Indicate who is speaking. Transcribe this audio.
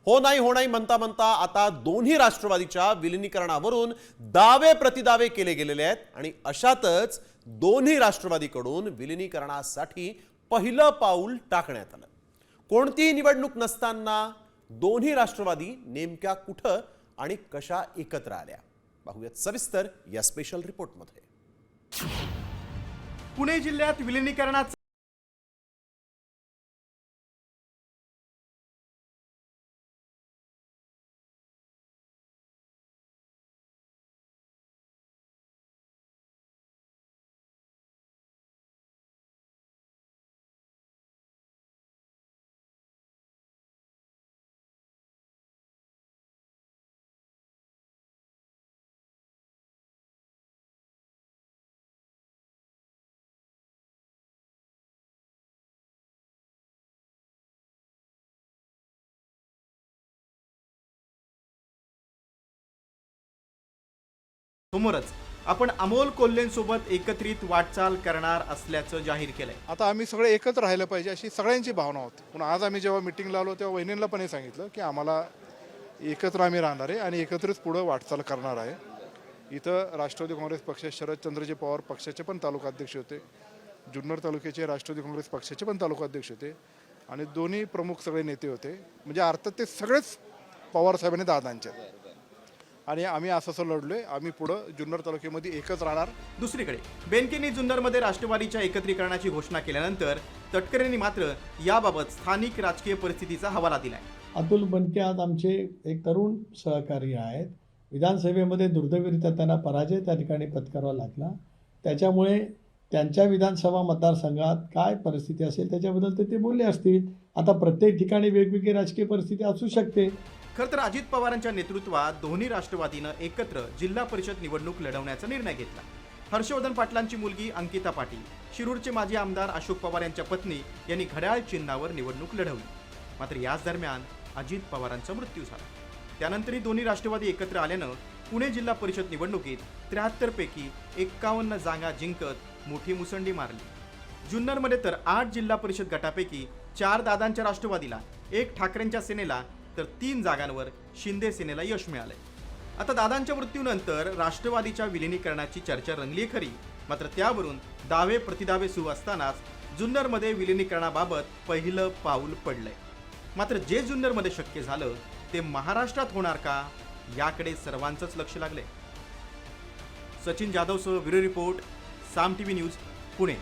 Speaker 1: हो नाही म्हणता म्हणता आता दोन्ही राष्ट्रवादीच्या विलीनीकरणावरून दावे प्रतिदावे केले गेलेले आहेत आणि अशातच दोन्ही राष्ट्रवादीकडून विलीनीकरणासाठी पहिलं पाऊल टाकण्यात आलं। कोणतीही निवडणूक नसताना दोन्ही राष्ट्रवादी नेमक्या कुठं आणि कशा एकत्र आल्या, पाहूयात सविस्तर या स्पेशल रिपोर्टमध्ये।
Speaker 2: पुणे जिल्ह्यात विलीनीकरणाचा समोरच आपण अमोल कोल्हेंसोबत एकत्रित वाटचाल करणार असल्याचं जाहीर केलंय।
Speaker 3: आता आम्ही सगळे एकत्र राहिलं पाहिजे अशी सगळ्यांची भावना होती। पण आज आम्ही जेव्हा मीटिंगला आलो तेव्हा वहिनींना पण हे सांगितलं की आम्हाला एकत्र आम्ही राहणार आहे आणि एकत्रच पुढे वाटचाल करणार आहे। इथं राष्ट्रवादी काँग्रेस पक्ष शरदचंद्रजी पवार पक्षाचे पण तालुकाध्यक्ष होते, जुन्नर तालुक्याचे राष्ट्रवादी काँग्रेस पक्षाचे पण तालुकाध्यक्ष होते आणि दोन्ही प्रमुख सगळे नेते होते। म्हणजे अर्थात ते सगळेच पवार साहेबांनी दादांचे आणि आम्ही असं लढलोय। आम्ही पुढे जुन्नर तालुक्यामध्ये एकच राहणार।
Speaker 2: दुसरीकडे बेनकेंनी जुन्नरमध्ये राष्ट्रवादीच्या एकत्रीकरणाची घोषणा केल्यानंतर तटकरेंनी मात्र याबाबत स्थानिक राजकीय परिस्थितीचा हवाला दिलाय।
Speaker 4: अतुल बनके आज आमचे एक तरुण सहकारी आहेत। विधानसभेमध्ये दुर्दैवीरित्या त्यांना पराजय त्या ठिकाणी पत्करावा लागला। त्याच्यामुळे त्यांच्या विधानसभा मतदारसंघात काय परिस्थिती असेल त्याच्याबद्दल ते बोलले असतील। आता प्रत्येक ठिकाणी वेगवेगळी राजकीय परिस्थिती असू शकते।
Speaker 2: खरं तर अजित पवारांच्या नेतृत्वात दोन्ही राष्ट्रवादीनं एकत्र जिल्हा परिषद निवडणूक लढवण्याचा निर्णय घेतला। हर्षवर्धन पाटलांची मुलगी अंकिता पाटील, शिरूरचे माजी आमदार अशोक पवार यांच्या पत्नी यांनी घड्याळ चिन्हावर निवडणूक लढवली। मात्र याच दरम्यान अजित पवारांचा मृत्यू झाला। त्यानंतरही दोन्ही राष्ट्रवादी एकत्र आल्यानं पुणे जिल्हा परिषद निवडणुकीत 73 पैकी 51 जागा जिंकत मोठी मुसंडी मारली। जुन्नरमध्ये तर 8 जिल्हा परिषद गटापैकी 4 दादांच्या राष्ट्रवादीला, 1 ठाकरेंच्या सेनेला तर 3 जागांवर शिंदे सेनेला यश मिळालंय। आता दादांच्या मृत्यूनंतर राष्ट्रवादीच्या विलीनीकरणाची चर्चा रंगली खरी, मात्र त्यावरून दावे प्रतिदावे सुरू असतानाच जुन्नरमध्ये विलीनीकरणाबाबत पहिलं पाऊल पडलंय। मात्र जे जुन्नरमध्ये शक्य झालं ते महाराष्ट्रात होणार का, याकडे सर्वांचंच लक्ष लागलंय। सचिन जाधवसह ब्युरो रिपोर्ट, साम टीव्ही न्यूज, पुणे।